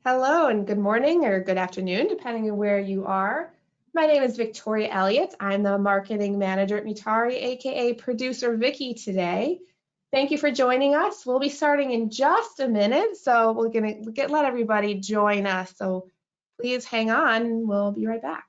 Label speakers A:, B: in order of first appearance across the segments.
A: Hello and good morning or good afternoon, depending on where you are. My name is Victoria Elliott. I'm the marketing manager at Mutare, aka Producer Vicky today. Thank you for joining us. We'll be starting in just a minute, so we're gonna let everybody join us. So please hang on, we'll be right back.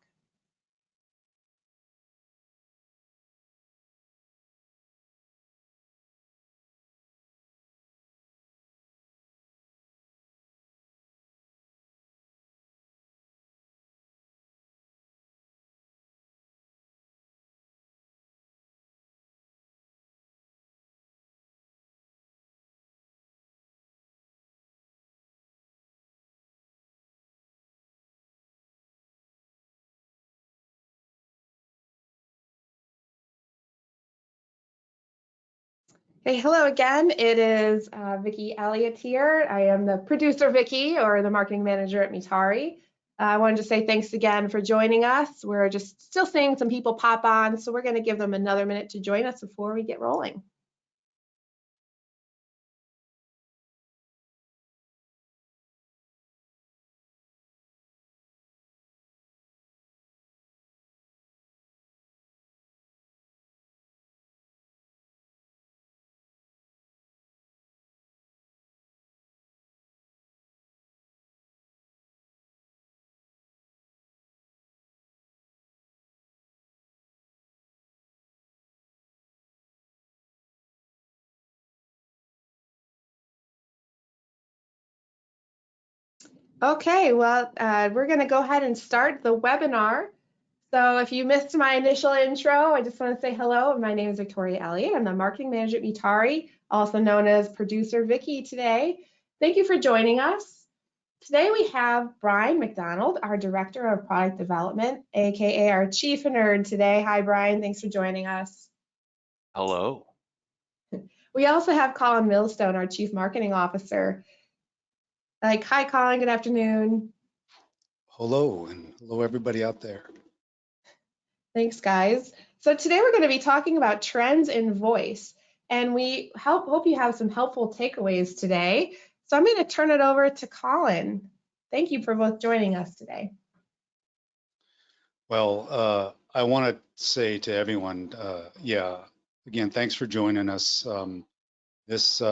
A: Hey, hello again. It is Vicki Elliott here. I am the producer Vicki, or the marketing manager at Mutare. I wanted to say thanks again for joining us. We're just still seeing some people pop on, so we're going to give them another minute to join us before we get rolling. Okay, well, we're going to go ahead and start the webinar. So if you missed my initial intro, I just want to say hello. My name is Victoria Elliott. I'm the marketing manager at Mutare, also known as producer Vicki today. Thank you for joining us. Today we have Brian McDonald, our Director of Product Development, aka our Chief Nerd today. Hi, Brian. Thanks for joining us.
B: Hello.
A: We also have Colin Millstone, our Chief Marketing Officer. Hi, Colin. Good afternoon.
C: Hello, and hello everybody out there.
A: Thanks, guys. So today we're going to be talking about trends in voice, and we hope you have some helpful takeaways today. So I'm going to turn it over to Colin. Thank you for both joining us today.
C: Well, I want to say to everyone, again, thanks for joining us. Putting this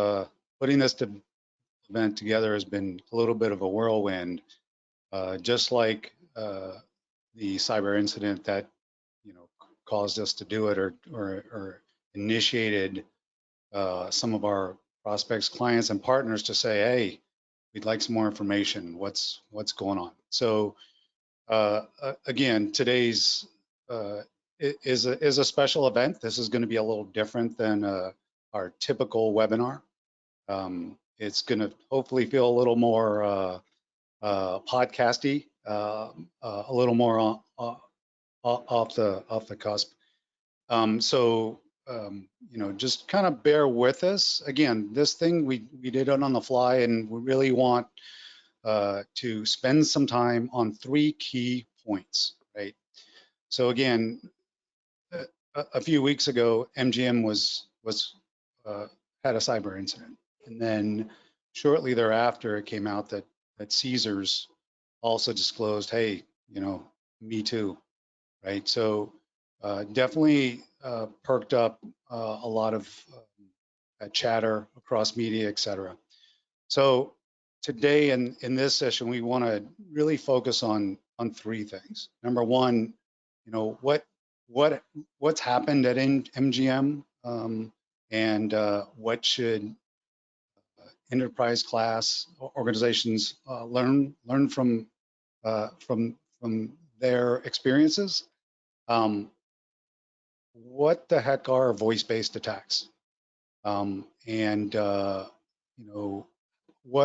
C: event together has been a little bit of a whirlwind, just like the cyber incident that caused us to do it or initiated some of our prospects, clients, and partners to say, hey, we'd like some more information. What's going on? So again, today's is a special event. This is going to be a little different than our typical webinar. It's going to hopefully feel a little more podcasty, a little more off the cusp. Just kind of bear with us. Again, this thing we did it on the fly, and we really want to spend some time on 3 key points, right? So again, a few weeks ago, MGM had a cyber incident, and then shortly thereafter, it came out that Caesars also disclosed, hey, me too, right? So definitely perked up a lot of chatter across media, et cetera. So today in this session, we want to really focus on 3 things. Number one, what's happened at MGM, and what should enterprise class organizations learn from their experiences. What the heck are voice-based attacks? What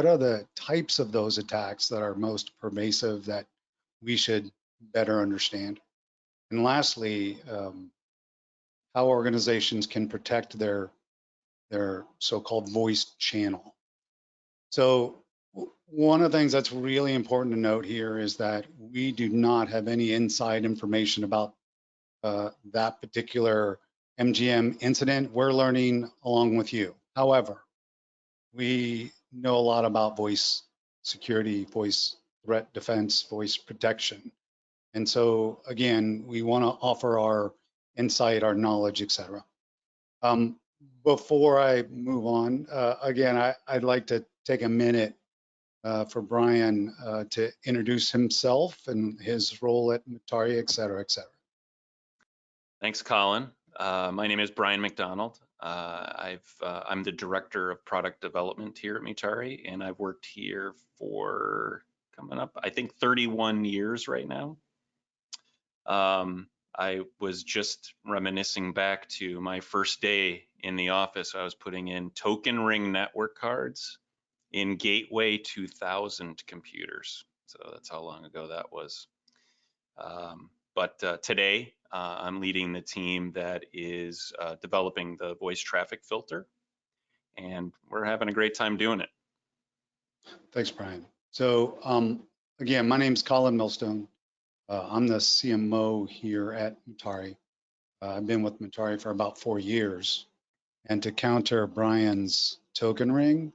C: are the types of those attacks that are most pervasive that we should better understand? And lastly, how organizations can protect their so-called voice channel. So one of the things that's really important to note here is that we do not have any inside information about that particular MGM incident. We're learning along with you. However, we know a lot about voice security, voice threat defense, voice protection. And so again, we want to offer our insight, our knowledge, etc. Before I move on, again, I'd like to take a minute for Brian to introduce himself and his role at Mutare, et cetera, et cetera.
B: Thanks, Colin. My name is Brian McDonald. I'm the Director of Product Development here at Mutare, and I've worked here for coming up, I think, 31 years right now. I was just reminiscing back to my first day in the office. I was putting in token ring network cards in Gateway 2000 computers. So that's how long ago that was. But today, I'm leading the team that is developing the voice traffic filter, and we're having a great time doing it.
C: Thanks, Brian. So again, my name's Colin Millstone. I'm the CMO here at Mutare. I've been with Mutare for about 4 years. And to counter Brian's token ring,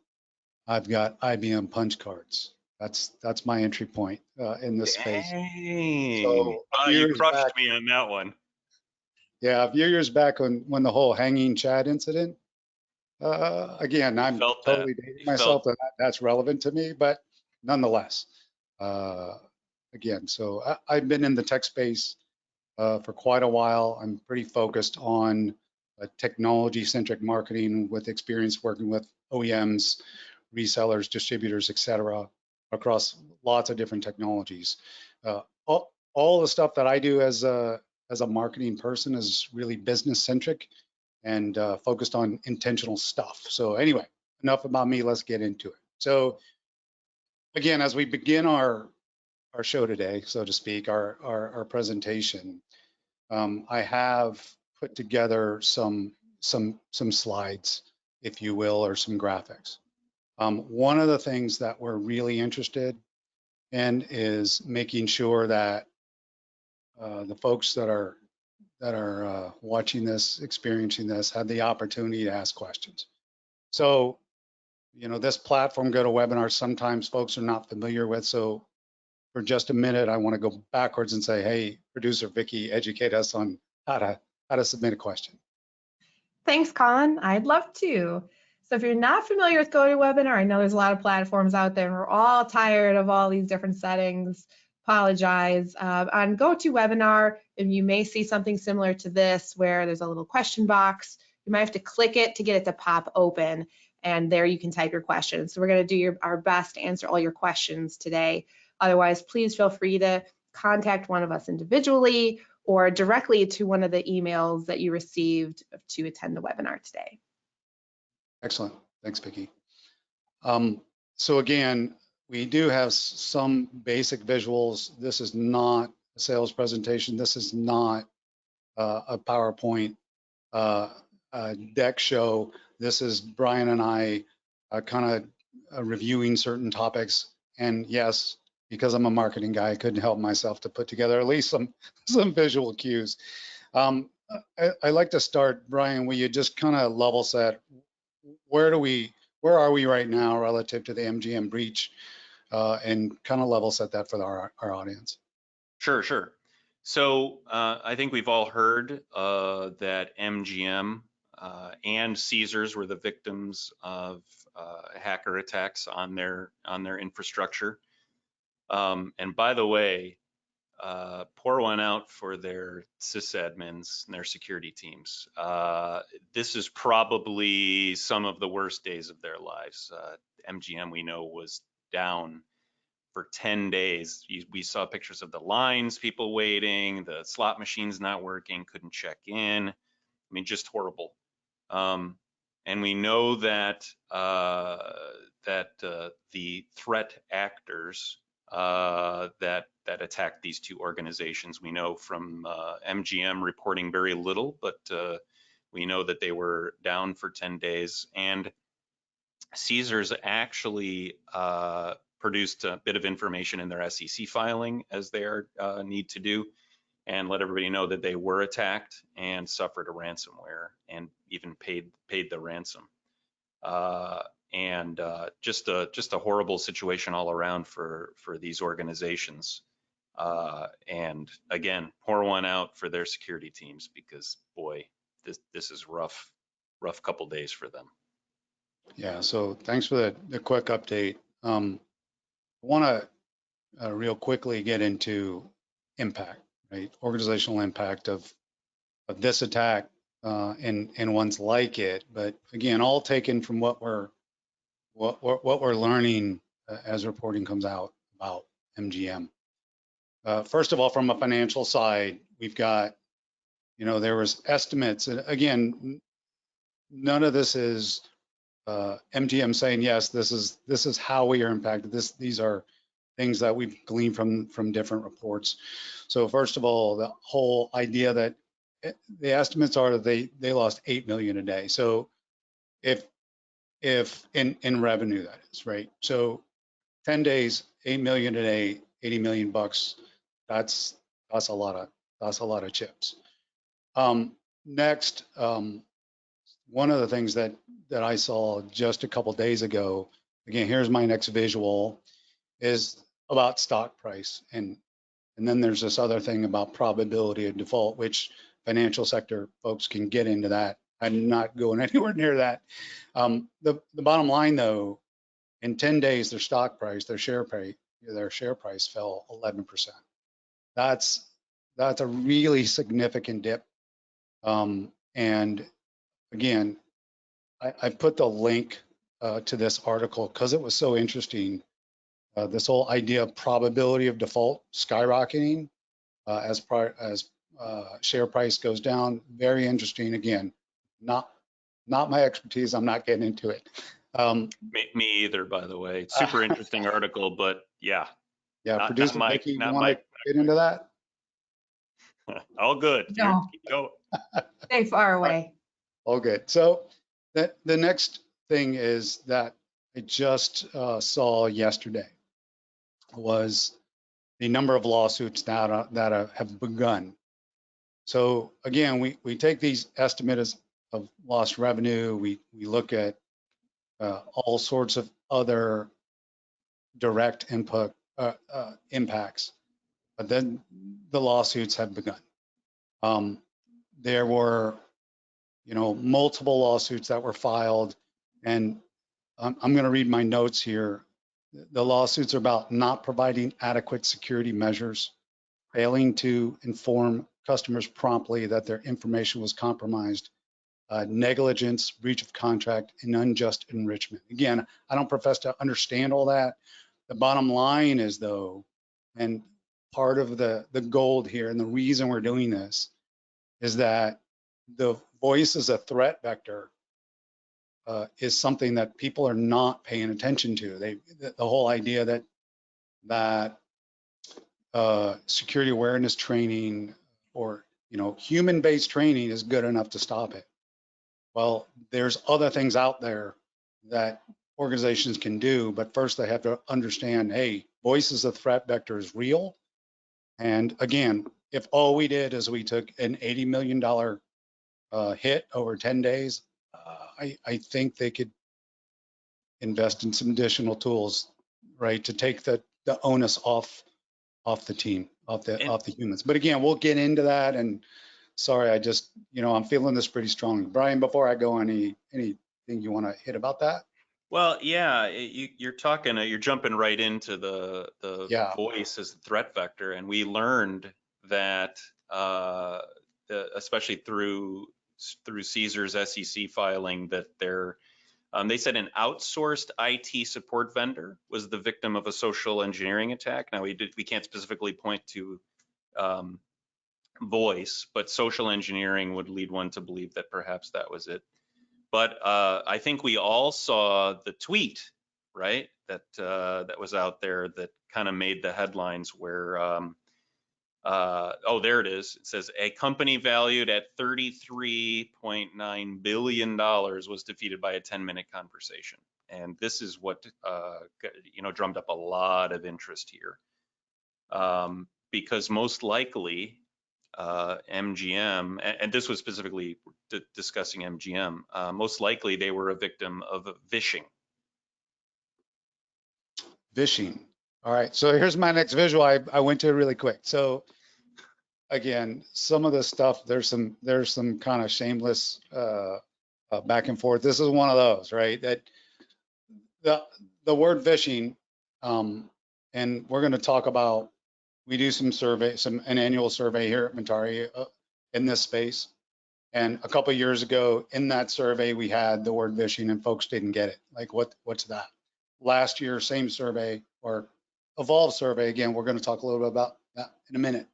C: I've got IBM punch cards. That's my entry point in this space.
B: So you crushed me on that one.
C: Yeah, a few years back when the whole hanging Chad incident, again, I'm totally dating myself, that that's relevant to me, but nonetheless, again, so I've been in the tech space for quite a while. I'm pretty focused on technology-centric marketing with experience working with OEMs, resellers, distributors, etc., across lots of different technologies. All the stuff that I do as a marketing person is really business-centric and focused on intentional stuff. So anyway, enough about me. Let's get into it. So again, as we begin our show today, so to speak, our presentation, I have put together some slides, if you will, or some graphics. One of the things that we're really interested in is making sure that the folks that are watching this, experiencing this, have the opportunity to ask questions. So, you know, this platform, GoToWebinar, sometimes folks are not familiar with. So for just a minute, I want to go backwards and say, hey, producer Vicky, educate us on how to submit a question.
A: Thanks, Colin. I'd love to. So if you're not familiar with GoToWebinar, I know there's a lot of platforms out there and we're all tired of all these different settings. Apologize. On GoToWebinar, and you may see something similar to this where there's a little question box. You might have to click it to get it to pop open, and there you can type your questions. So we're going to do our best to answer all your questions today. Otherwise, please feel free to contact one of us individually or directly to one of the emails that you received to attend the webinar today.
C: Excellent. Thanks, Vicki. So again, we do have some basic visuals. This is not a sales presentation. This is not a PowerPoint deck show. This is Brian and I kind of reviewing certain topics. And yes, because I'm a marketing guy, I couldn't help myself to put together at least some visual cues. I like to start, Brian, will you just kind of level set, where are we right now relative to the MGM breach, and kind of level set that for our audience?
B: Sure. So I think we've all heard that MGM and Caesars were the victims of hacker attacks on their infrastructure. And by the way, pour one out for their sysadmins and their security teams. This is probably some of the worst days of their lives. MGM, we know, was down for 10 days. We saw pictures of the lines, people waiting, the slot machines not working, couldn't check in. I mean, just horrible. And we know that the threat actors that attacked these two organizations, we know from MGM reporting very little, but we know that they were down for 10 days. And Caesars actually produced a bit of information in their SEC filing, as they need to do, and let everybody know that they were attacked and suffered a ransomware and even paid the ransom. And and just a horrible situation all around for these organizations. And again, pour one out for their security teams, because boy, this is rough couple days for them.
C: Yeah, so thanks for the quick update. I want to real quickly get into impact, right? Organizational impact of this attack and ones like it. But again, all taken from what we're learning as reporting comes out about MGM. First of all, from a financial side, we've got, there was estimates, and again, none of this is MGM saying, yes, this is how we are impacted. These are things that we've gleaned from different reports. So first of all, the whole idea that the estimates are that they lost 8 million a day. So if in revenue, that is, right? So 10 days, 8 million a day, 80 million bucks. That's a lot of chips. Next, one of the things that I saw just a couple days ago, again, here's my next visual, is about stock price. And then there's this other thing about probability of default, which financial sector folks can get into that. I'm not going anywhere near that. The bottom line, though, in 10 days, their stock price, their share price fell 11%. That's a really significant dip. And again, I put the link to this article because it was so interesting. This whole idea of probability of default skyrocketing as share price goes down. Very interesting. Again, not my expertise. I'm not getting into it.
B: Me either, by the way. Super interesting article, but yeah.
C: Yeah, producer Vicky, you want to get into that?
B: All good.
A: No.
B: Keep going.
A: Stay far away.
C: All good. So the next thing is that I just saw yesterday was the number of lawsuits that have begun. So again, we take these estimates of lost revenue. We look at all sorts of other direct impacts, but then the lawsuits have begun. There were, multiple lawsuits that were filed, and I'm going to read my notes here. The lawsuits are about not providing adequate security measures, failing to inform customers promptly that their information was compromised, negligence, breach of contract, and unjust enrichment. Again, I don't profess to understand all that. The bottom line is, though, and part of the gold here, and the reason we're doing this, is that the voice as a threat vector is something that people are not paying attention to. The whole idea that security awareness training or human-based training is good enough to stop it. Well, there's other things out there that organizations can do, but first they have to understand, hey, voice as a threat vector is real. And again, if all we did is we took an $80 million hit over 10 days, I think they could invest in some additional tools, right, to take the onus off the team, off the humans. But again, we'll get into that. And sorry, I just, I'm feeling this pretty strongly. Brian, before I go, anything you want to hit about that?
B: Well, yeah, you're jumping right into the voice as the threat vector, and we learned that especially through Caesar's SEC filing, that they said an outsourced IT support vendor was the victim of a social engineering attack. Now we can't specifically point to voice, but social engineering would lead one to believe that perhaps that was it. But I think we all saw the tweet, right? That was out there that kind of made the headlines where, there it is. It says a company valued at $33.9 billion was defeated by a 10-minute conversation. And this is what, drummed up a lot of interest here. Because most likely, MGM, and this was specifically discussing MGM, most likely they were a victim of vishing.
C: Vishing. All right, so here's my next visual. I went to it really quick. So again, some of the stuff, there's some kind of shameless back and forth. This is one of those, right? That the word phishing, and we're going to talk about, we do some survey, an annual survey here at Mentari in this space. And a couple of years ago in that survey, we had the word phishing and folks didn't get it. Like, what's that? Last year, same survey or evolved survey. Again, we're going to talk a little bit about that in a minute,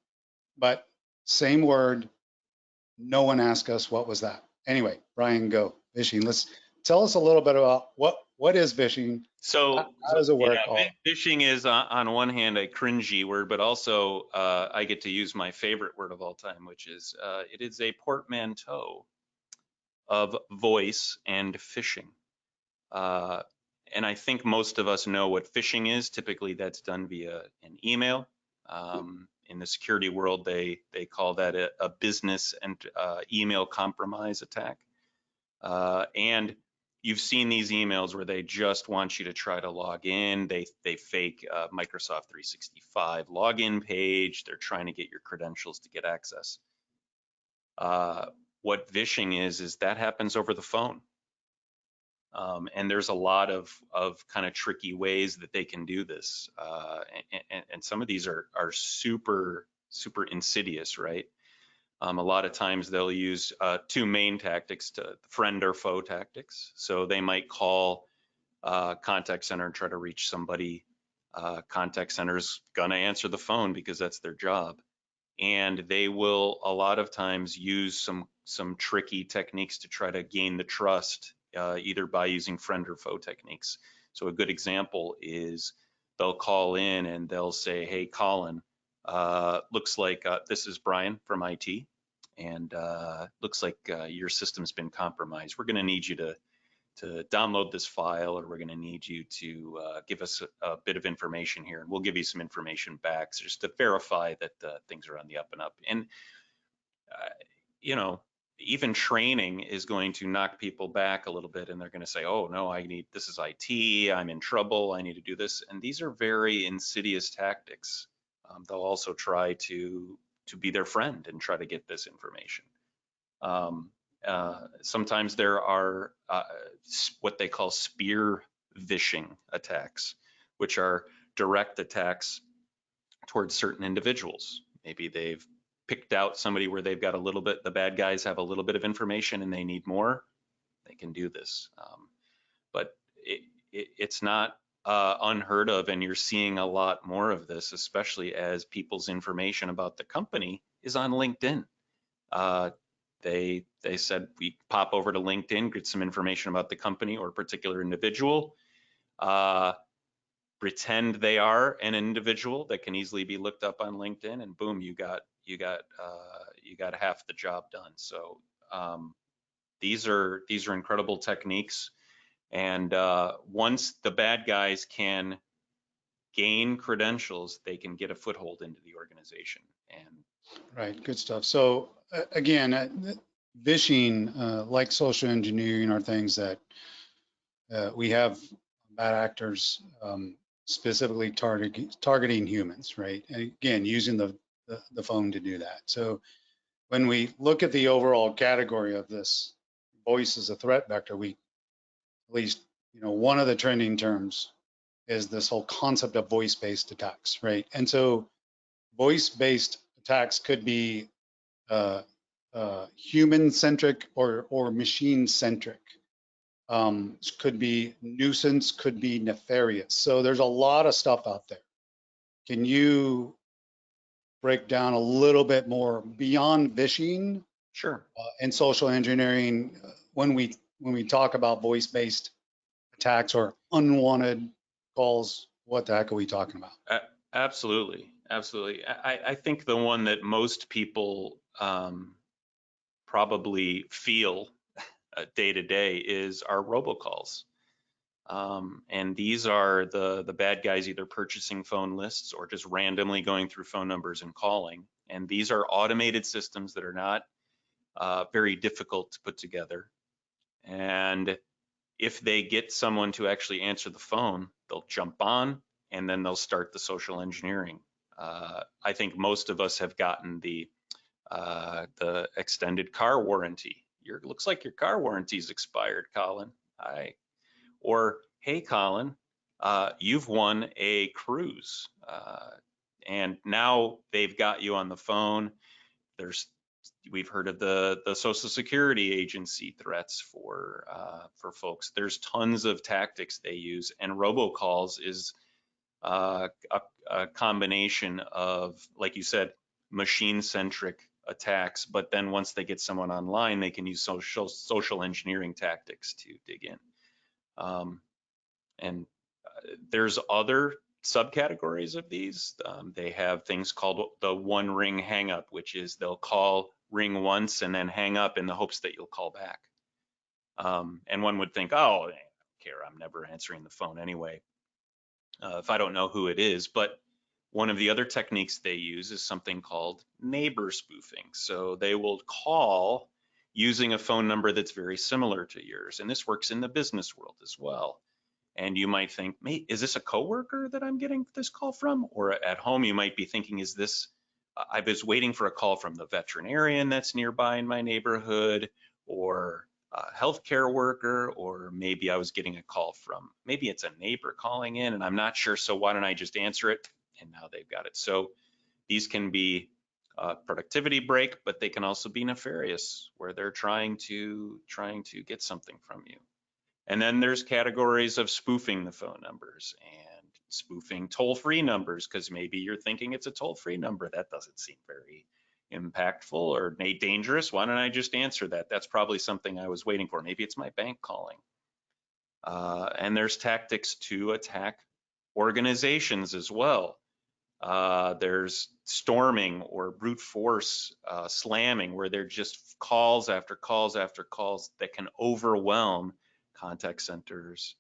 C: but same word. No one asked us what was that. Anyway, Brian, go phishing. Let's tell us a little bit about what is phishing.
B: So
C: How does it work?
B: yeah, phishing is on one hand a cringy word, but also I get to use my favorite word of all time, which is it is a portmanteau of voice and phishing. And I think most of us know what phishing is. Typically, that's done via an email. In the security world, they call that a business and email compromise attack. And you've seen these emails where they just want you to try to log in. They fake Microsoft 365 login page. They're trying to get your credentials to get access. What phishing is that happens over the phone. And there's a lot of kind of tricky ways that they can do this. And some of these are super insidious, right? A lot of times they'll use two main tactics, to friend or foe tactics. So they might call contact center and try to reach somebody. Contact center's gonna answer the phone because that's their job. And they will a lot of times use some tricky techniques to try to gain the trust, either by using friend or foe techniques. So a good example is they'll call in and they'll say, hey, Colin, looks like this is Brian from IT, and looks like your system's been compromised. We're going to need you to download this file, or we're going to need you to give us a bit of information here, and we'll give you some information back, so just to verify that things are on the up and up. And you know, even training is going to knock people back a little bit, and they're going to say, oh no, this is IT, I'm in trouble, I need to do this. And these are very insidious tactics. They'll also try to be their friend and try to get this information. Sometimes there are what they call spear phishing attacks, which are direct attacks towards certain individuals. Maybe they've picked out somebody where they've got a little bit, the bad guys have a little bit of information and they need more, they can do this. But it's not unheard of, and you're seeing a lot more of this, especially as people's information about the company is on LinkedIn. They said, we pop over to LinkedIn, get some information about the company or a particular individual, pretend they are an individual that can easily be looked up on LinkedIn, and boom, you got half the job done. So these are incredible techniques, and once the bad guys can gain credentials, they can get a foothold into the organization. And
C: right, good stuff. So again, phishing, like social engineering, are things that we have bad actors specifically targeting humans, right? And again, using the phone to do that. So when we look at the overall category of this, voice as a threat vector, we, at least, one of the trending terms is this whole concept of voice-based attacks, right? And so voice-based attacks could be human-centric or machine-centric. Could be nuisance, could be nefarious. So there's a lot of stuff out there. Can you break down a little bit more beyond phishing?
B: Sure.
C: And social engineering, when we talk about voice-based attacks or unwanted calls, what the heck are we talking about?
B: Absolutely. I think the one that most people probably feel day to day is our robocalls. And these are the bad guys either purchasing phone lists or just randomly going through phone numbers and calling. And these are automated systems that are not very difficult to put together. And if they get someone to actually answer the phone, they'll jump on, and then they'll start the social engineering. I think most of us have gotten the extended car warranty. Looks like your car warranty's expired, Colin. Or, hey, Colin, you've won a cruise. And now they've got you on the phone. We've heard of the Social Security Agency threats for folks. There's tons of tactics they use, and robocalls is a combination of, like you said, machine-centric attacks, but then once they get someone online, they can use social engineering tactics to dig in. And there's other subcategories of these. They have things called the one ring hang up, which is they'll call, ring once, and then hang up in the hopes that you'll call back. And one would think, oh, I don't care, I'm never answering the phone anyway, if I don't know who it is. But one of the other techniques they use is something called neighbor spoofing. So they will call using a phone number that's very similar to yours. And this works in the business world as well. And you might think, mate, is this a coworker that I'm getting this call from? Or at home, you might be thinking, is this, I was waiting for a call from the veterinarian that's nearby in my neighborhood, or a healthcare worker, or maybe I was getting a call from, maybe it's a neighbor calling in and I'm not sure, so why don't I just answer it? And now they've got it. So these can be a productivity break, but they can also be nefarious, where they're trying to get something from you. And then there's categories of spoofing the phone numbers and spoofing toll-free numbers, because maybe you're thinking it's a toll-free number. That doesn't seem very impactful or dangerous. Why don't I just answer that? That's probably something I was waiting for. Maybe it's my bank calling. And there's tactics to attack organizations as well. There's storming or brute force slamming, where they're just calls after calls after calls that can overwhelm contact centers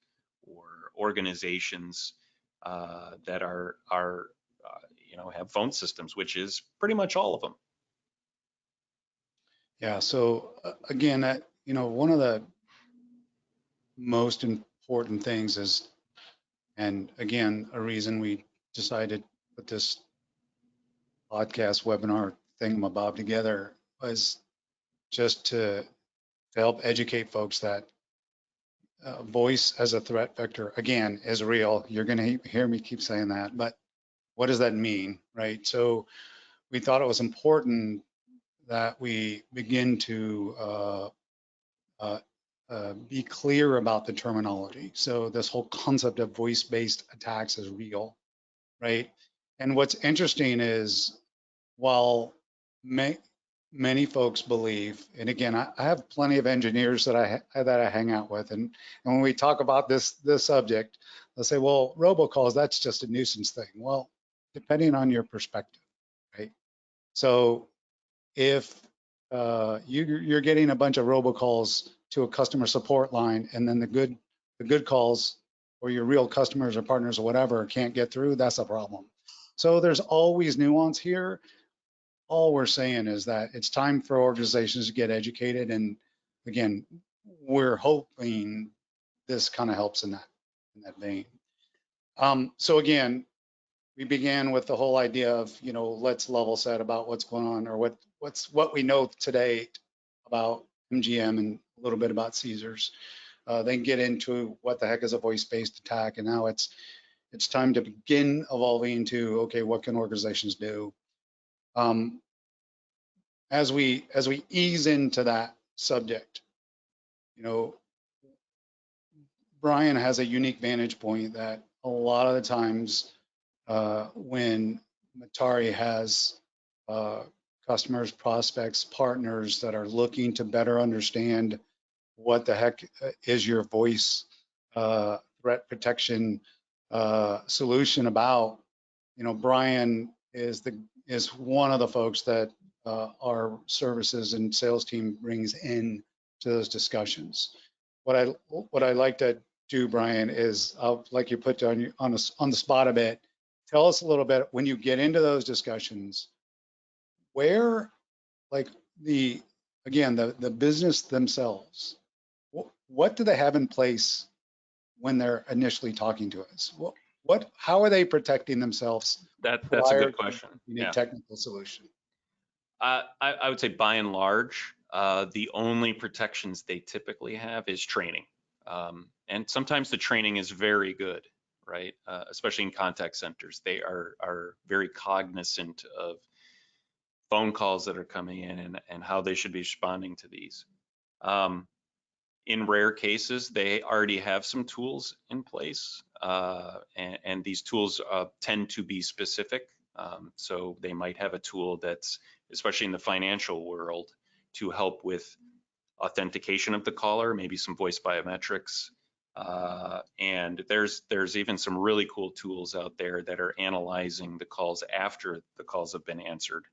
B: or organizations that are have phone systems, which is pretty much all of them.
C: Yeah. So again, one of the most important things is, and again, a reason we decided to put this podcast webinar thingamabob together was just to help educate folks that voice as a threat vector, again, is real. You're going to hear me keep saying that, but what does that mean, right? So we thought it was important that we begin to be clear about the terminology. So this whole concept of voice-based attacks is real, right? And what's interesting is, while many folks believe, and again, I have plenty of engineers that I hang out with, and when we talk about this subject, they'll say, well, robocalls, that's just a nuisance thing. Well, depending on your perspective, right? So if you're getting a bunch of robocalls to a customer support line, and then the good calls, or your real customers or partners or whatever, can't get through, that's a problem. So there's always nuance here. All we're saying is that it's time for organizations to get educated, and again, we're hoping this kind of helps in that vein. So again, we began with the whole idea of, let's level set about what's going on, or what we know today about MGM and a little bit about Caesars. Then get into what the heck is a voice-based attack, and now it's time to begin evolving to, okay, what can organizations do? As we ease into that subject, Brian has a unique vantage point that a lot of the times when Metari has customers, prospects, partners that are looking to better understand what the heck is your voice threat protection solution about, Brian is one of the folks that our services and sales team brings in to those discussions. What I like to do, Brian, is I'll like you put on the spot a bit. Tell us a little bit, when you get into those discussions, where, like, the business themselves, what do they have in place when they're initially talking to us? how are they protecting themselves?
B: That's a
C: prior
B: good
C: to
B: question.
C: finding
B: Yeah.
C: a technical solution?
B: I would say by and large, the only protections they typically have is training. And sometimes the training is very good, right? Especially in contact centers. They are very cognizant of phone calls that are coming in and how they should be responding to these. In rare cases, they already have some tools in place, and these tools tend to be specific. So they might have a tool that's, especially in the financial world, to help with authentication of the caller, maybe some voice biometrics. And there's even some really cool tools out there that are analyzing the calls after the calls have been answered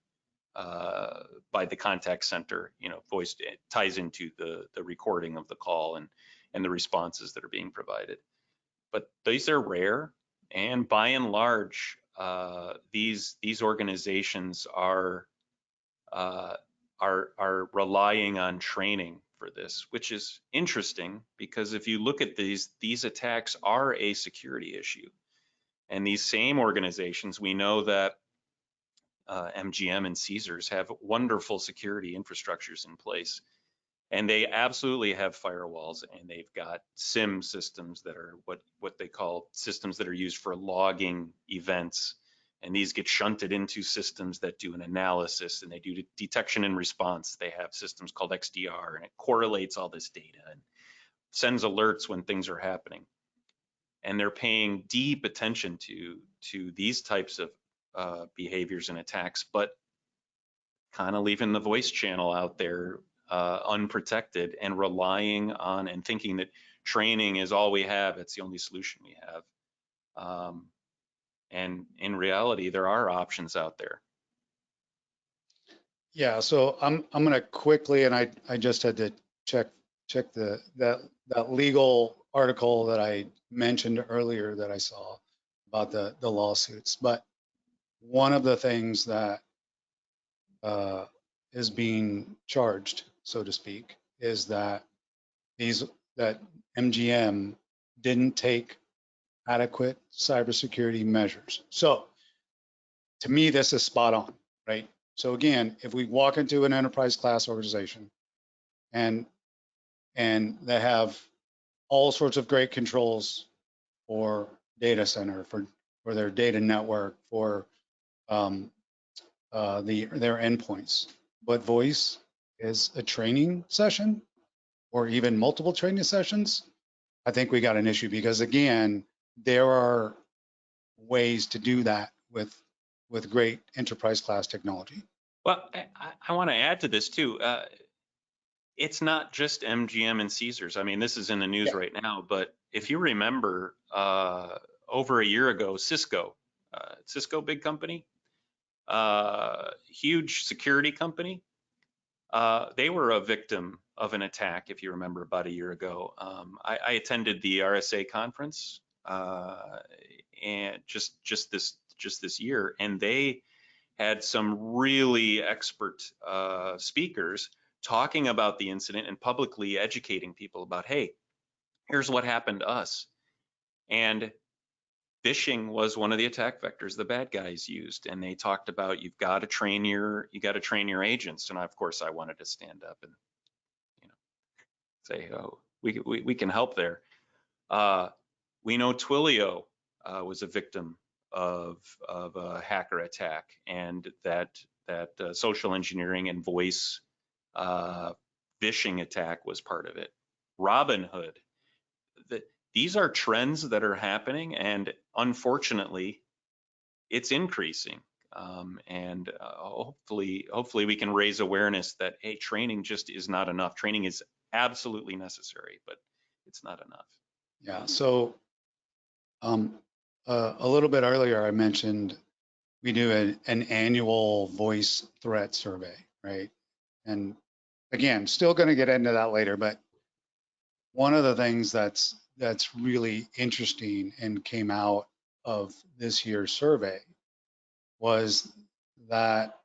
B: by the contact center. Voice ties into the recording of the call and the responses that are being provided. But these are rare, and by and large, these organizations are relying on training for this, which is interesting because if you look at these attacks are a security issue. And these same organizations, we know that MGM and Caesars have wonderful security infrastructures in place. And they absolutely have firewalls, and they've got SIM systems that are what they call systems that are used for logging events. And these get shunted into systems that do an analysis, and they do detection and response. They have systems called XDR, and it correlates all this data and sends alerts when things are happening. And they're paying deep attention to these types of behaviors and attacks, but kind of leaving the voice channel out there unprotected and relying on and thinking that training is all we have. It's the only solution we have. And in reality, there are options out there.
C: Yeah, so I'm going to quickly, and I just had to check that legal article that I mentioned earlier that I saw about the lawsuits. But one of the things that is being charged, so to speak, is that MGM didn't take adequate cybersecurity measures. So to me, this is spot on, right? So again, if we walk into an enterprise class organization and they have all sorts of great controls for data center, for their data network, for their endpoints, but voice is a training session or even multiple training sessions, I think we got an issue, because again, there are ways to do that with great enterprise class technology.
B: Well, I want to add to this too. It's not just MGM and Caesars. I mean, this is in the news right now, but if you remember over a year ago, Cisco, big company, huge security company, they were a victim of an attack, if you remember, about a year ago. I attended the RSA conference and just this year, and they had some really expert speakers talking about the incident and publicly educating people about, hey, here's what happened to us. And phishing was one of the attack vectors the bad guys used, and they talked about you got to train your agents. And of course, I wanted to stand up and say, oh, we can help there. We know Twilio was a victim of a hacker attack, and that social engineering and voice phishing attack was part of it. Robinhood. These are trends that are happening, and unfortunately, it's increasing. And hopefully we can raise awareness that, hey, training just is not enough. Training is absolutely necessary, but it's not enough.
C: Yeah. So a little bit earlier, I mentioned we do an annual voice threat survey, right? And again, still going to get into that later, but one of the things that's really interesting and came out of this year's survey was that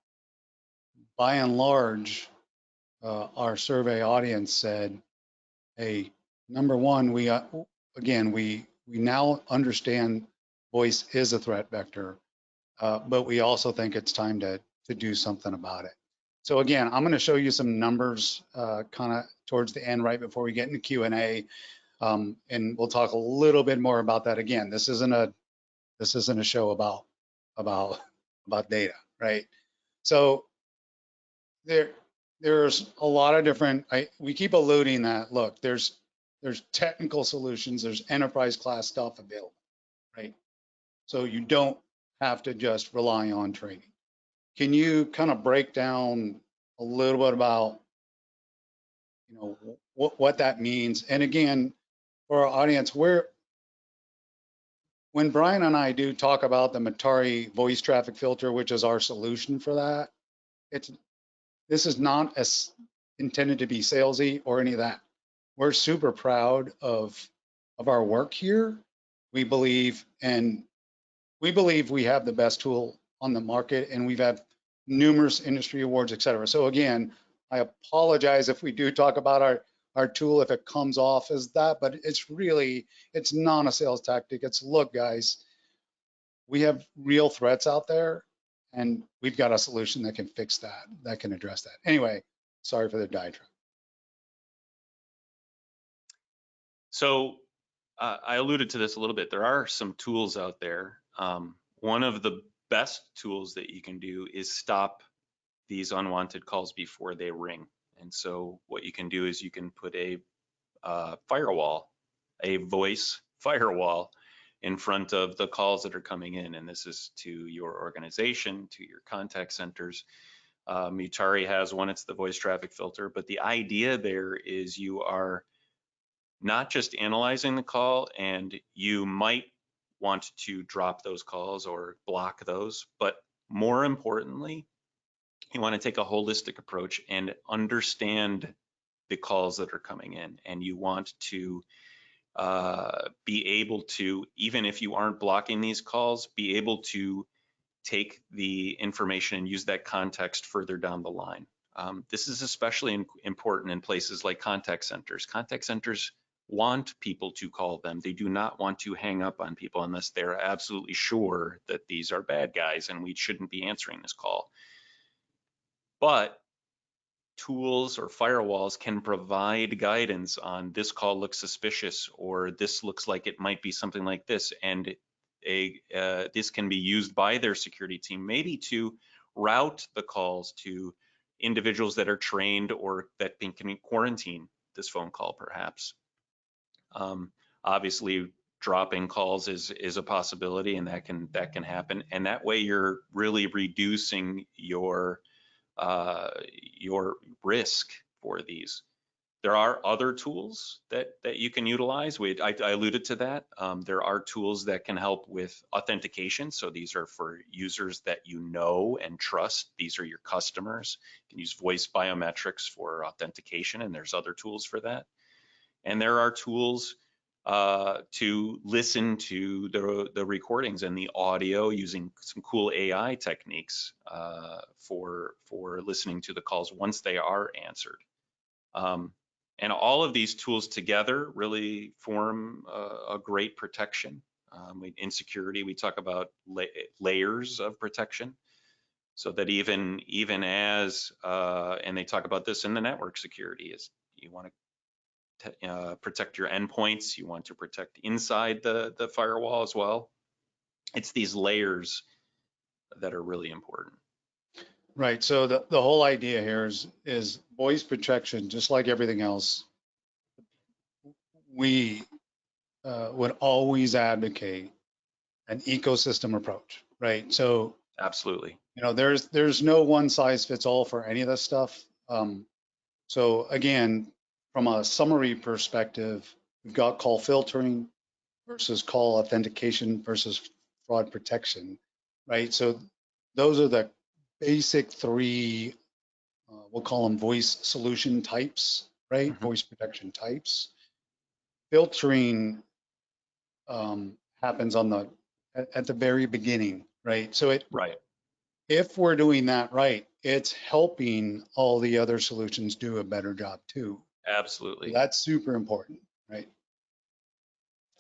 C: by and large, our survey audience said, hey, number one, we now understand voice is a threat vector, but we also think it's time to do something about it. So again, I'm going to show you some numbers kind of towards the end, right before we get into Q&A, and we'll talk a little bit more about that. Again, this isn't a show about data, right? So there's a lot of different. We keep alluding that look, there's technical solutions, there's enterprise class stuff available, right? So you don't have to just rely on training. Can you kind of break down a little bit about, you know, what that means? And again, for our audience, when Brian and I do talk about the Metari voice traffic filter, which is our solution for that, this is not as intended to be salesy or any of that. We're super proud of our work here. We believe we have the best tool on the market, and we've had numerous industry awards, et cetera. So again, I apologize if we do talk about our tool, if it comes off as that, but it's not a sales tactic. It's, look, guys, we have real threats out there, and we've got a solution that can fix that can address that. Anyway, sorry for the diatribe.
B: So I alluded to this a little bit. There are some tools out there. One of the best tools that you can do is stop these unwanted calls before they ring. And so what you can do is you can put a firewall, a voice firewall in front of the calls that are coming in. And this is to your organization, to your contact centers. Metari has one, it's the voice traffic filter. But the idea there is you are not just analyzing the call, and you might want to drop those calls or block those, but more importantly, you want to take a holistic approach and understand the calls that are coming in. And you want to be able to, even if you aren't blocking these calls, be able to take the information and use that context further down the line. This is especially important in places like contact centers. Contact centers want people to call them. They do not want to hang up on people unless they're absolutely sure that these are bad guys and we shouldn't be answering this call. But tools or firewalls can provide guidance on this call looks suspicious, or this looks like it might be something like this. And this can be used by their security team, maybe to route the calls to individuals that are trained or that can quarantine this phone call perhaps. Obviously, dropping calls is a possibility, and that can happen. And that way, you're really reducing your risk for these. There are other tools that you can utilize. I alluded to that. There are tools that can help with authentication. So these are for users that you know and trust. These are your customers. You can use voice biometrics for authentication, and there's other tools for that. And there are tools to listen to the recordings and the audio using some cool AI techniques for listening to the calls once they are answered. And all of these tools together really form a great protection. In security, we talk about layers of protection, so that even as, and they talk about this in the network security, is you want to protect your endpoints, you want to protect inside the firewall as well. It's these layers that are really important.
C: Right. So the whole idea here is voice protection, just like everything else. We would always advocate an ecosystem approach, right? So
B: absolutely,
C: you know, there's no one size fits all for any of this stuff. So again, from a summary perspective, we've got call filtering versus call authentication versus fraud protection, right? So those are the basic three, we'll call them voice solution types, right? Mm-hmm. Voice protection types. Filtering happens at the very beginning, right? So if we're doing that right, it's helping all the other solutions do a better job too.
B: Absolutely.
C: So that's super important, right?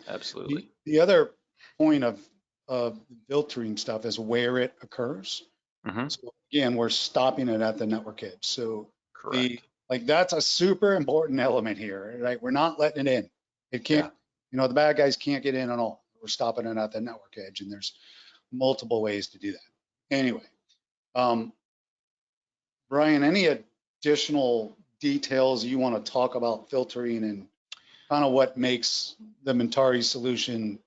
B: Absolutely.
C: The other point of of filtering stuff is where it occurs.
B: Mhm.
C: So again, we're stopping it at the network edge. So
B: Correct.
C: that's a super important element here, right? We're not letting it in. It can't,
B: Yeah.
C: the bad guys can't get in at all. We're stopping it at the network edge, and there's multiple ways to do that. Anyway, Brian, any additional details you want to talk about filtering and kind of what makes the Mentari solution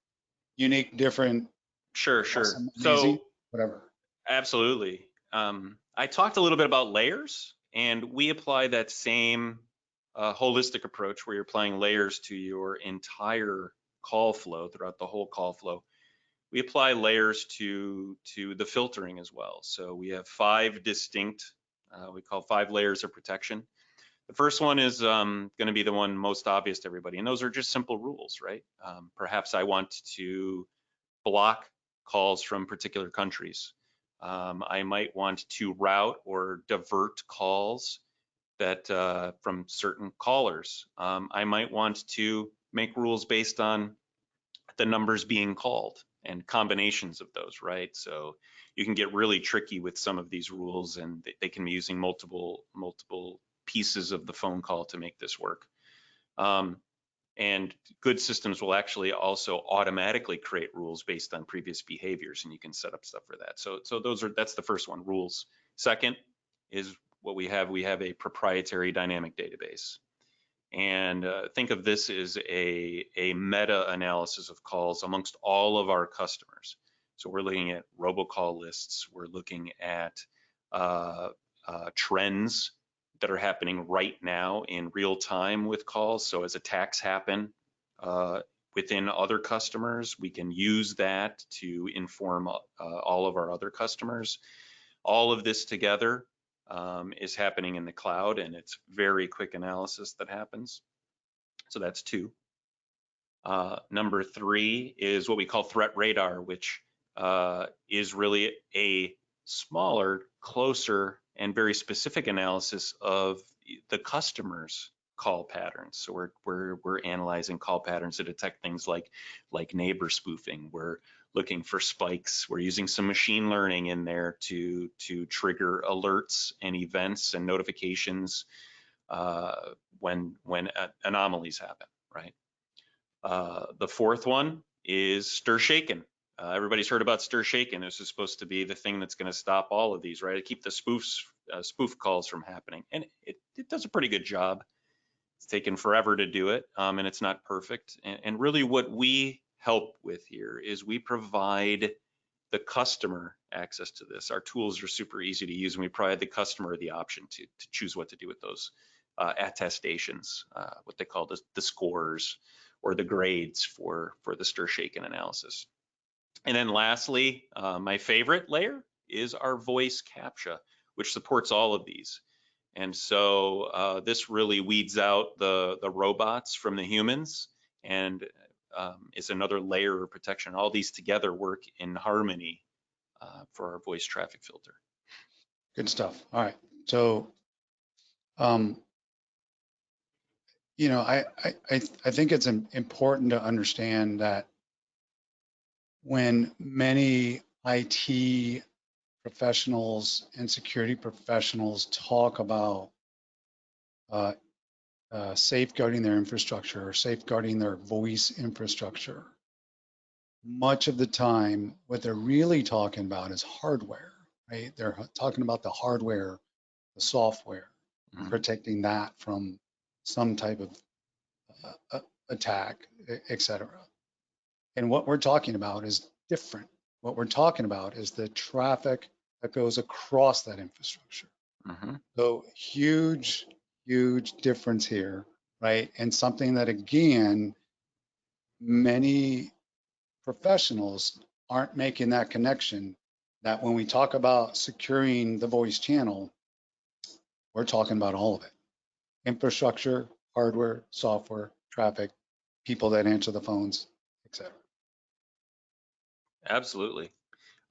C: unique, different,
B: Sure.
C: awesome, amazing,
B: So
C: whatever?
B: absolutely. I talked a little bit about layers, and we apply that same holistic approach where you're applying layers to your entire call flow throughout the whole call flow. We apply layers to the filtering as well. So we have 5 distinct, we call 5 layers of protection. The first one is going to be the one most obvious to everybody, and those are just simple rules, right? Perhaps I want to block calls from particular countries. I might want to route or divert calls that from certain callers. I might want to make rules based on the numbers being called and combinations of those, right? So you can get really tricky with some of these rules, and they can be using multiple pieces of the phone call to make this work. And good systems will actually also automatically create rules based on previous behaviors, and you can set up stuff for that. So that's the first one, rules. Second is what we have. We have a proprietary dynamic database. And think of this as a meta-analysis of calls amongst all of our customers. So we're looking at robocall lists. We're looking at trends that are happening right now in real time with calls. So as attacks happen within other customers, we can use that to inform all of our other customers. All of this together is happening in the cloud, and it's very quick analysis that happens. So that's 2. Number 3 is what we call threat radar, which is really a smaller, closer, and very specific analysis of the customer's call patterns. So we're analyzing call patterns to detect things like neighbor spoofing. We're looking for spikes. We're using some machine learning in there to trigger alerts and events and notifications when anomalies happen, right? The 4th one is STIR/SHAKEN. Everybody's heard about STIR/SHAKEN. This is supposed to be the thing that's going to stop all of these, right? To keep the spoof calls from happening, and it does a pretty good job. It's taken forever to do it, and it's not perfect. And really, what we help with here is we provide the customer access to this. Our tools are super easy to use, and we provide the customer the option to choose what to do with those attestations, what they call the scores or the grades for the STIR/SHAKEN analysis. And then lastly, my favorite layer is our voice CAPTCHA, which supports all of these. And so this really weeds out the robots from the humans, and is another layer of protection. All these together work in harmony for our voice traffic filter.
C: Good stuff. All right. So, I think it's important to understand that when many IT professionals and security professionals talk about safeguarding their infrastructure or safeguarding their voice infrastructure, much of the time, what they're really talking about is hardware, right? They're talking about the hardware, the software, protecting that from some type of attack, et cetera. And what we're talking about is different. What we're talking about is the traffic that goes across that infrastructure. So huge difference here, right? And something that, again, many professionals aren't making that connection, that when we talk about securing the voice channel, we're talking about all of it. Infrastructure, hardware, software, traffic, people that answer the phones, et cetera.
B: Absolutely.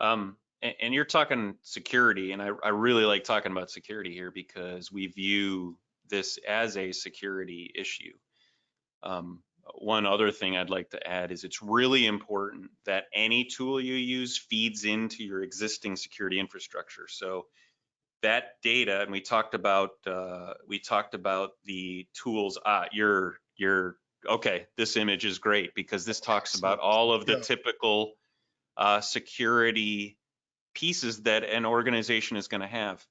B: And you're talking security, and I really like talking about security here because we view this as a security issue. one other thing I'd like to add is it's really important that any tool you use feeds into your existing security infrastructure. So that data, and we talked about the tools. You're okay. This image is great because this talks about all of the typical security pieces that an organization is going to have,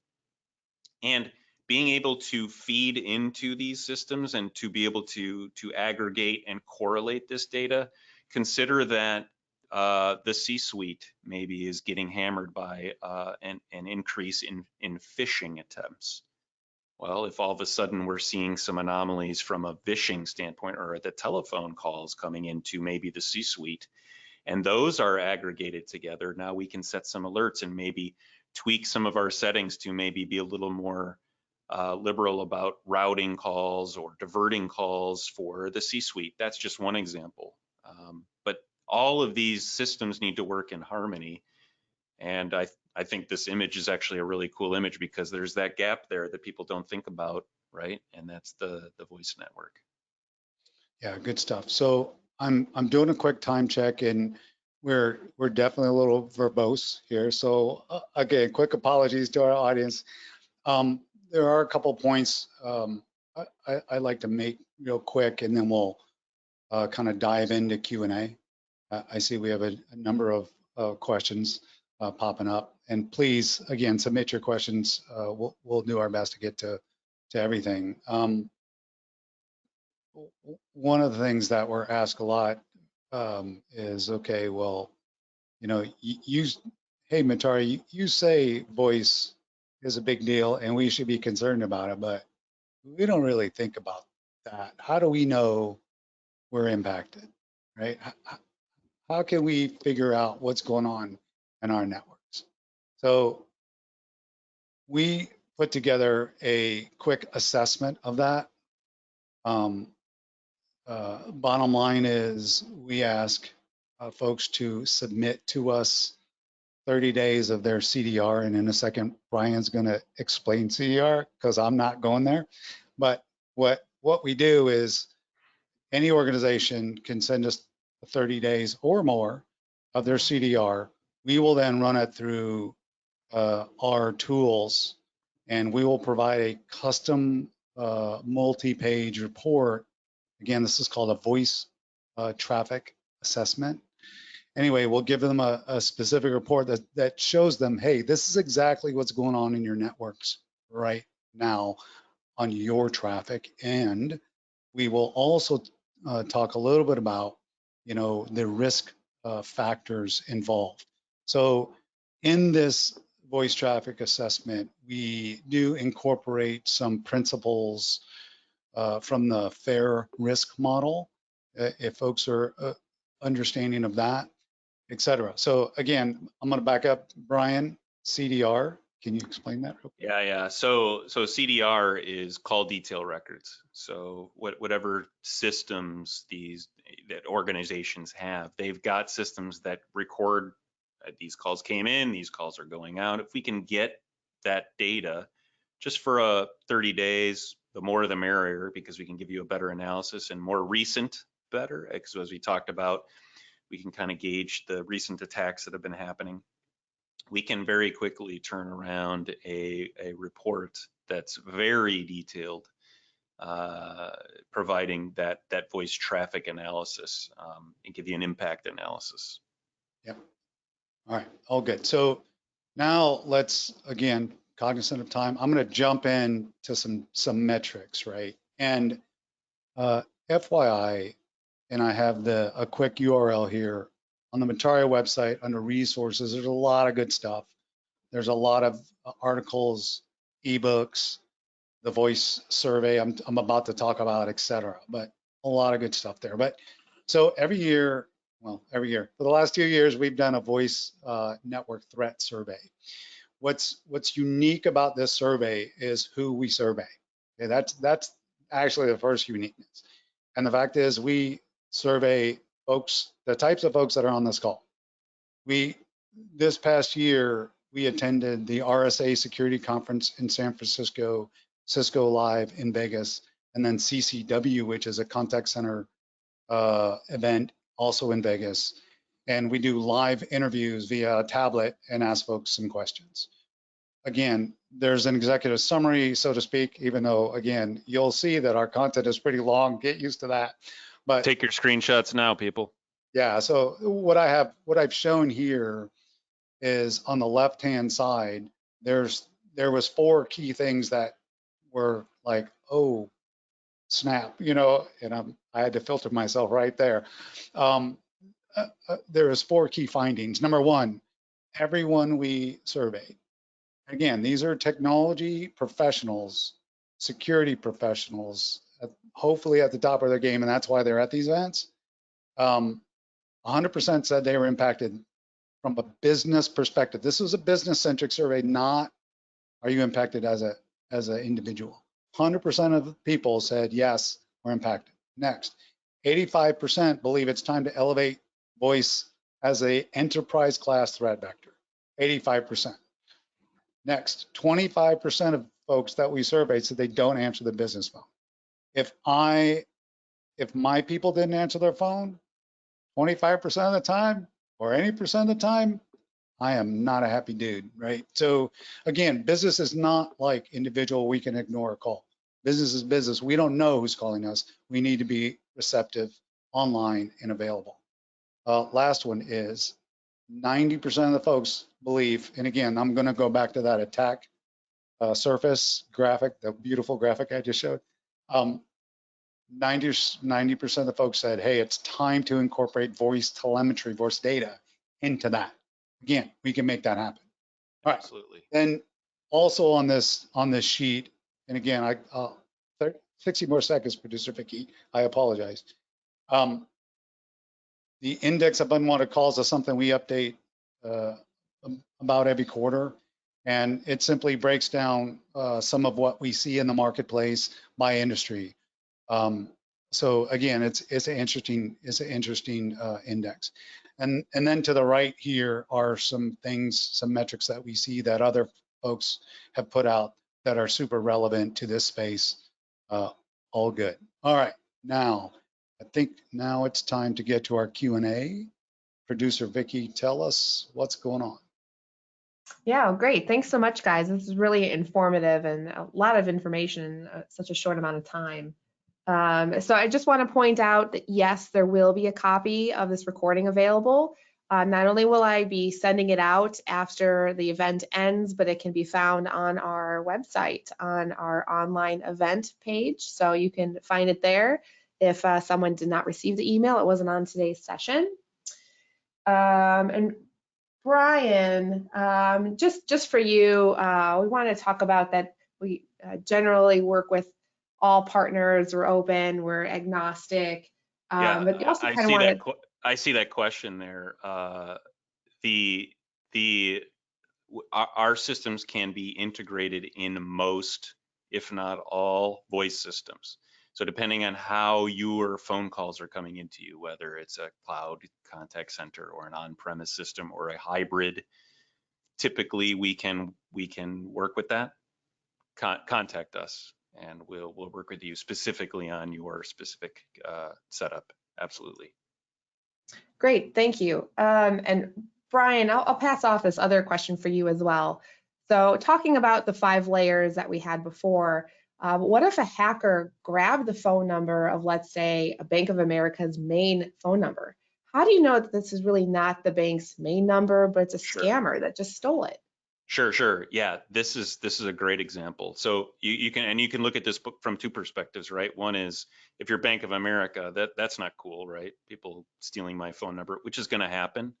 B: and being able to feed into these systems and to be able to aggregate and correlate this data. Consider that the C-suite maybe is getting hammered by an increase in phishing attempts. Well, if all of a sudden we're seeing some anomalies from a phishing standpoint, or the telephone calls coming into maybe the C-suite, and those are aggregated together, now we can set some alerts and maybe tweak some of our settings to maybe be a little more liberal about routing calls or diverting calls for the C-suite. That's just one example. But all of these systems need to work in harmony. And I think this image is actually a really cool image because there's that gap there that people don't think about, right? And that's the voice network.
C: Yeah, good stuff. So I'm doing a quick time check, and we're definitely a little verbose here. So again, quick apologies to our audience. There are a couple points I like to make real quick, and then we'll kind of dive into Q&A. I see we have a number of questions popping up, and please, again, submit your questions. We'll do our best to get to everything. One of the things that we're asked a lot is, okay, well, you know, hey, Matari, you say voice is a big deal and we should be concerned about it, but we don't really think about that. How do we know we're impacted, right? How can we figure out what's going on in our networks? So we put together a quick assessment of that. Bottom line is we ask folks to submit to us 30 days of their CDR. And in a second, Brian's going to explain CDR because I'm not going there. But what we do is any organization can send us 30 days or more of their CDR. We will then run it through our tools, and we will provide a custom multi-page report. Again, this is called a voice traffic assessment. Anyway, we'll give them a specific report that shows them, hey, this is exactly what's going on in your networks right now on your traffic. And we will also talk a little bit about, you know, the risk factors involved. So in this voice traffic assessment, we do incorporate some principles from the FAIR risk model, if folks are understanding of that, et cetera. So again, I'm going to back up. Brian, CDR, can you explain that real quick?
B: Yeah. So CDR is call detail records. So whatever systems that organizations have, they've got systems that record these calls came in, these calls are going out. If we can get that data just for 30 days, the more the merrier, because we can give you a better analysis, and more recent better, because as we talked about, we can kind of gauge the recent attacks that have been happening. We can very quickly turn around a report that's very detailed, providing that voice traffic analysis and give you an impact analysis.
C: Yep. All right, all good. So now let's, again, cognizant of time, I'm going to jump in to some metrics, right? And FYI, and I have a quick URL here on the Metaria website under resources. There's a lot of good stuff. There's a lot of articles, ebooks, the voice survey I'm about to talk about, et cetera, but a lot of good stuff there. But so every year, for the last 2 years, we've done a voice network threat survey. What's unique about this survey is who we survey. Okay, that's actually the first uniqueness. And the fact is we survey folks, the types of folks that are on this call. This past year, we attended the RSA Security Conference in San Francisco, Cisco Live in Vegas, and then CCW, which is a contact center event also in Vegas. And we do live interviews via tablet and ask folks some questions. Again, there's an executive summary, so to speak, even though, again, you'll see that our content is pretty long. Get used to that. But
B: Take your screenshots now, people.
C: yeah, so what I've shown here is on the left-hand side, there was 4 key things that were like, oh, snap, and I had to filter myself right there. There was 4 key findings. Number 1, everyone we surveyed. Again, these are technology professionals, security professionals, hopefully at the top of their game, and that's why they're at these events. 100% said they were impacted from a business perspective. This was a business-centric survey, not are you impacted as an individual. 100% of people said yes, we're impacted. Next, 85% believe it's time to elevate voice as a enterprise class threat vector. 85%. Next, 25% of folks that we surveyed said they don't answer the business phone. If my people didn't answer their phone 25% of the time or any percent of the time, I am not a happy dude, right? So again, business is not like individual, we can ignore a call. Business is business. We don't know who's calling us. We need to be receptive, online, and available. Last one is 90% of the folks believe, and again, I'm gonna go back to that attack surface graphic, the beautiful graphic I just showed. 90% of the folks said, hey, it's time to incorporate voice telemetry, voice data into that. Again, we can make that happen. All right.
B: Absolutely.
C: Then also on this sheet, and again, 60 more seconds, producer Vicky, I apologize. The index of unwanted calls is something we update about every quarter, and it simply breaks down some of what we see in the marketplace by industry. So again, it's an interesting index. And then to the right here are some things, some metrics that we see that other folks have put out that are super relevant to this space. All good. All right, now I think now it's time to get to our Q&A. Producer Vicky, tell us what's going on.
A: Yeah, great. Thanks so much, guys. This is really informative and a lot of information in such a short amount of time. So I just want to point out that yes, there will be a copy of this recording available. Not only will I be sending it out after the event ends, but it can be found on our website, on our online event page. So you can find it there. If someone did not receive the email, it wasn't on today's session. And Brian, just for you, we want to talk about that we generally work with all partners. We're open, we're agnostic.
B: Yeah,
A: But you also
B: I
A: kind of
B: see
A: wanted,
B: I see that question there. Our systems can be integrated in most, if not all, voice systems. So depending on how your phone calls are coming into you, whether it's a cloud contact center or an on-premise system or a hybrid, typically we can work with that. Contact us and we'll work with you specifically on your specific setup. Absolutely.
A: great, thank you. And Brian, I'll pass off this other question for you as well. So talking about the 5 layers that we had before, what if a hacker grabbed the phone number of, let's say, a Bank of America's main phone number? How do you know that this is really not the bank's main number, but it's a scammer that just stole it?
B: Sure. Yeah, this is a great example. So you can look at this from 2 perspectives, right? One is if you're Bank of America, that's not cool, right? People stealing my phone number, which is going to happen.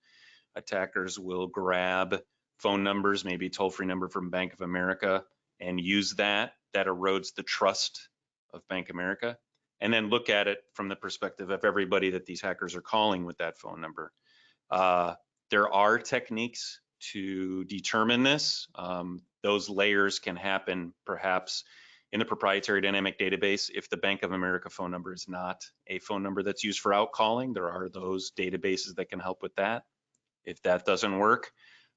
B: Attackers will grab phone numbers, maybe a toll-free number from Bank of America, and use that. That erodes the trust of Bank of America. And then look at it from the perspective of everybody that these hackers are calling with that phone number. There are techniques to determine this. Those layers can happen perhaps in the proprietary dynamic database. If the Bank of America phone number is not a phone number that's used for outcalling, there are those databases that can help with that. If that doesn't work,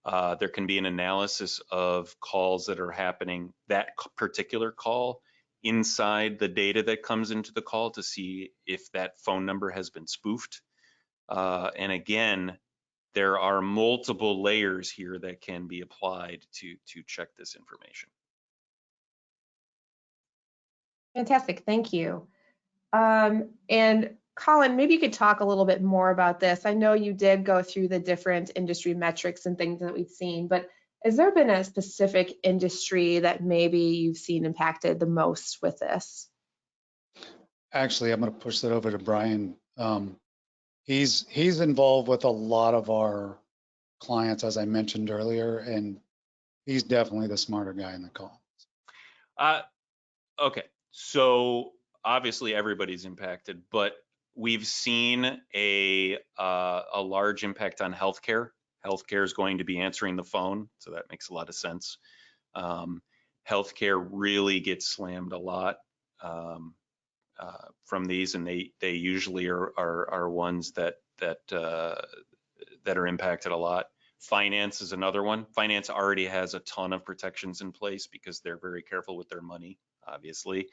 B: there can be an analysis of calls that are happening, that particular call inside the data that comes into the call to see if that phone number has been spoofed. And again, there are multiple layers here that can be applied to check this information.
A: Fantastic, thank you. And Colin, maybe you could talk a little bit more about this. I know you did go through the different industry metrics and things that we've seen, but has there been a specific industry that maybe you've seen impacted the most with this?
C: Actually, I'm going to push that over to Brian. He's involved with a lot of our clients, as I mentioned earlier, and he's definitely the smarter guy in the call.
B: Okay, so obviously everybody's impacted, but we've seen a large impact on healthcare. Healthcare is going to be answering the phone, so that makes a lot of sense. Healthcare really gets slammed a lot from these, and they usually are ones that are impacted a lot. Finance is another one. Finance already has a ton of protections in place because they're very careful with their money, obviously.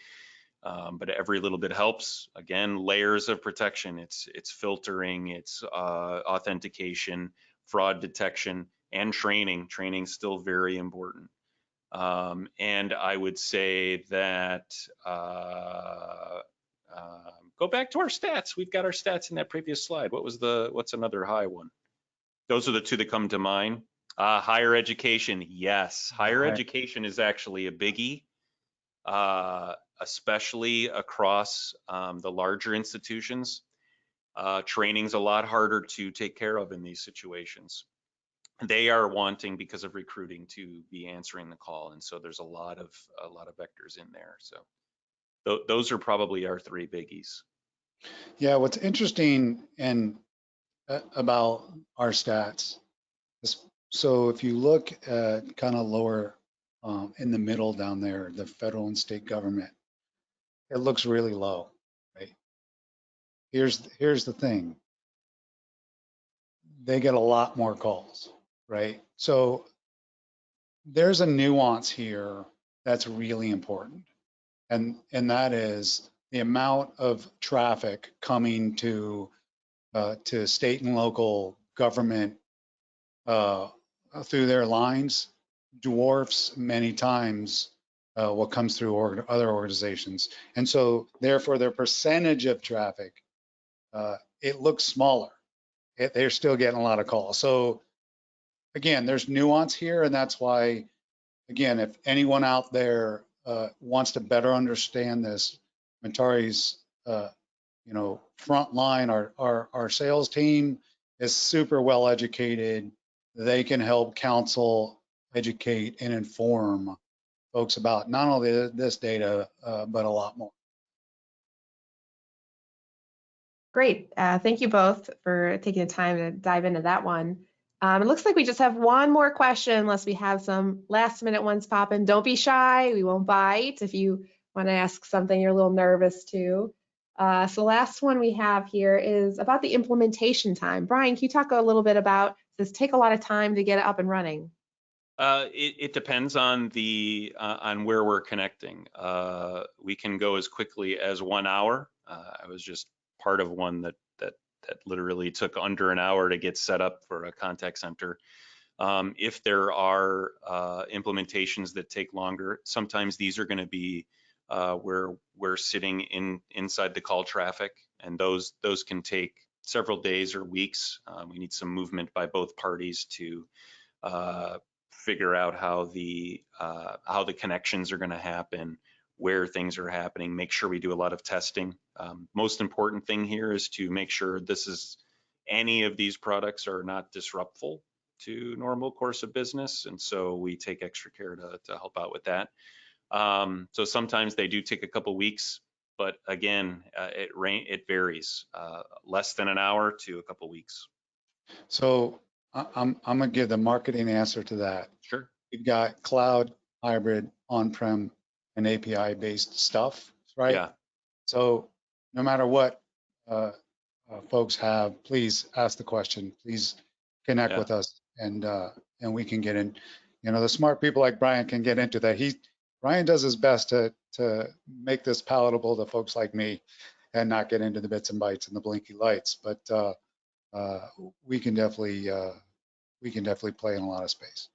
B: But every little bit helps. Again, layers of protection. It's filtering, it's authentication, fraud detection, and training. Training is still very important. And I would say that go back to our stats. We've got our stats in that previous slide. What's another high one? Those are the two that come to mind. Higher education, yes. Higher education is actually a biggie, especially across the larger institutions. Training's a lot harder to take care of in these situations. They are wanting, because of recruiting, to be answering the call, and so there's a lot of vectors in there. So those are probably our three biggies.
C: Yeah, what's interesting and about our stats is, so if you look at kind of lower in the middle down there, the federal and state government, it looks really low, right? Here's the thing. They get a lot more calls, right? So there's a nuance here that's really important. And that is the amount of traffic coming to state and local government through their lines dwarfs many times what comes through other organizations. And so therefore their percentage of traffic, it looks smaller. They're still getting a lot of calls. So again, there's nuance here, and that's why, again, if anyone out there wants to better understand this, Mentari's front line, our sales team is super well educated. They can help counsel, educate, and inform folks about not only this data, but a lot more.
A: Great. Thank you both for taking the time to dive into that one. It looks like we just have one more question, unless we have some last minute ones pop in. Don't be shy. We won't bite if you want to ask something you're a little nervous to. So the last one we have here is about the implementation time. Brian, can you talk a little bit about, does this take a lot of time to get it up and running?
B: It depends on on where we're connecting. We can go as quickly as 1 hour. I was just part of one that literally took under an hour to get set up for a contact center. If there are implementations that take longer, sometimes these are going to be where we're sitting inside the call traffic, and those can take several days or weeks. We need some movement by both parties to figure out how the connections are going to happen, where things are happening, make sure we do a lot of testing. Most important thing here is to make sure any of these products are not disruptful to normal course of business, and so we take extra care to help out with that. So sometimes they do take a couple weeks, but again, it varies, less than an hour to a couple weeks.
C: So I'm gonna give the marketing answer to that.
B: Sure.
C: We've got cloud, hybrid, on-prem, and API-based stuff, right?
B: Yeah.
C: So no matter what folks have, please ask the question. Please connect with us, and we can get in. The smart people like Brian can get into that. Ryan does his best to make this palatable to folks like me and not get into the bits and bytes and the blinky lights. But we can definitely play in a lot of space.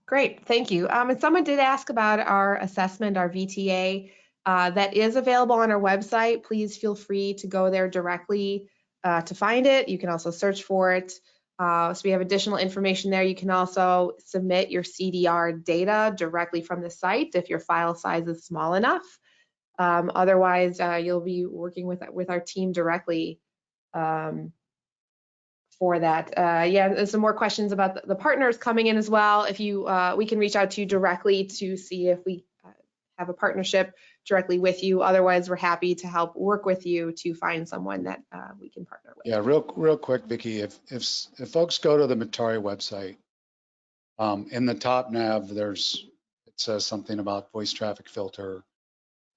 A: Great, thank you. And someone did ask about our assessment, our VTA, that is available on our website. Please feel free to go there directly to find it. You can also search for it. So we have additional information there. You can also submit your CDR data directly from the site if your file size is small enough. Otherwise, you'll be working with our team directly for that. Yeah, there's some more questions about the partners coming in as well. If you, we can reach out to you directly to see if we have a partnership directly with you. Otherwise, we're happy to help work with you to find someone that we can partner with.
C: Yeah, real quick, Vicki, if folks go to the Metari website, in the top nav, it says something about voice traffic filter.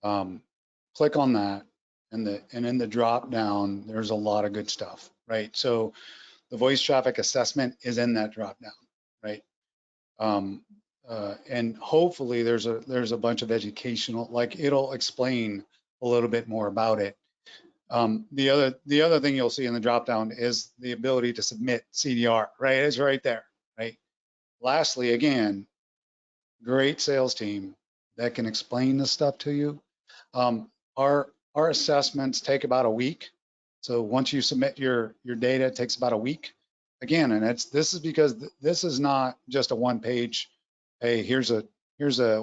C: Click on that, and in the drop down, there's a lot of good stuff, right? So the voice traffic assessment is in that drop down, right? And hopefully there's a bunch of educational, like it'll explain a little bit more about it. The other thing you'll see in the drop down is the ability to submit CDR, right? It's right there, right? Lastly, again, great sales team that can explain this stuff to you. Our assessments take about a week. So once you submit your data, it takes about a week. Again, and this is because this is not just a one page, hey, here's a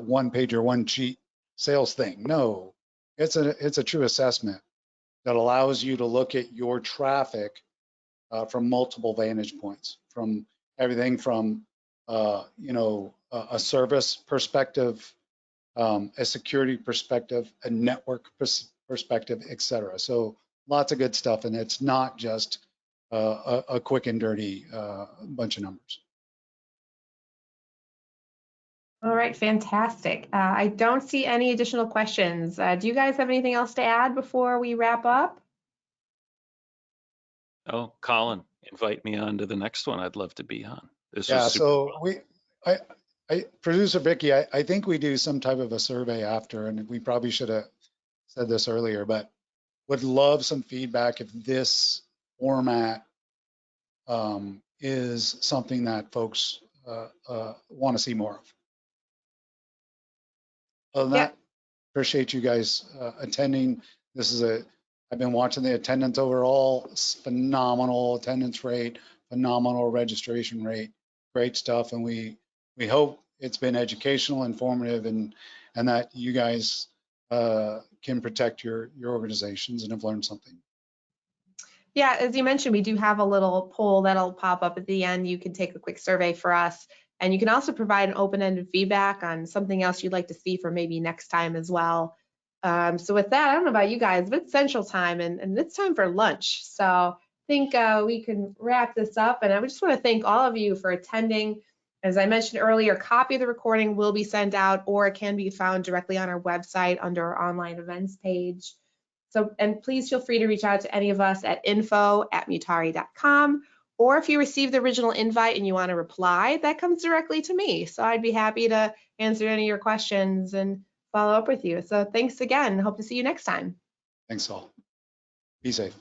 C: one page or one sheet sales thing. No, it's a true assessment that allows you to look at your traffic from multiple vantage points, from everything from a service perspective, a security perspective, a network perspective, et cetera. So lots of good stuff, and it's not just a quick and dirty bunch of numbers.
A: All right, fantastic. I don't see any additional questions. Do you guys have anything else to add before we wrap up?
B: Oh, Colin, invite me on to the next one. I'd love to be on. This
C: Yeah,
B: was super
C: so Producer Vicki, I think we do some type of a survey after, and we probably should have said this earlier, but would love some feedback if this format is something that folks want to see more of. Other than that, appreciate you guys attending. I've been watching the attendance overall. It's phenomenal attendance rate, phenomenal registration rate, great stuff. And we hope it's been educational, informative, and that you guys can protect your organizations and have learned something.
A: Yeah, as you mentioned, we do have a little poll that'll pop up at the end. You can take a quick survey for us, and you can also provide an open-ended feedback on something else you'd like to see for maybe next time as well. So with that, I don't know about you guys, but it's Central Time, and it's time for lunch. So I think we can wrap this up, and I just want to thank all of you for attending. As I mentioned earlier, a copy of the recording will be sent out, or it can be found directly on our website under our online events page. So, and please feel free to reach out to any of us at info@mutari.com, or if you received the original invite and you want to reply, that comes directly to me. So I'd be happy to answer any of your questions and follow up with you. So thanks again. Hope to see you next time.
C: Thanks all. Be safe.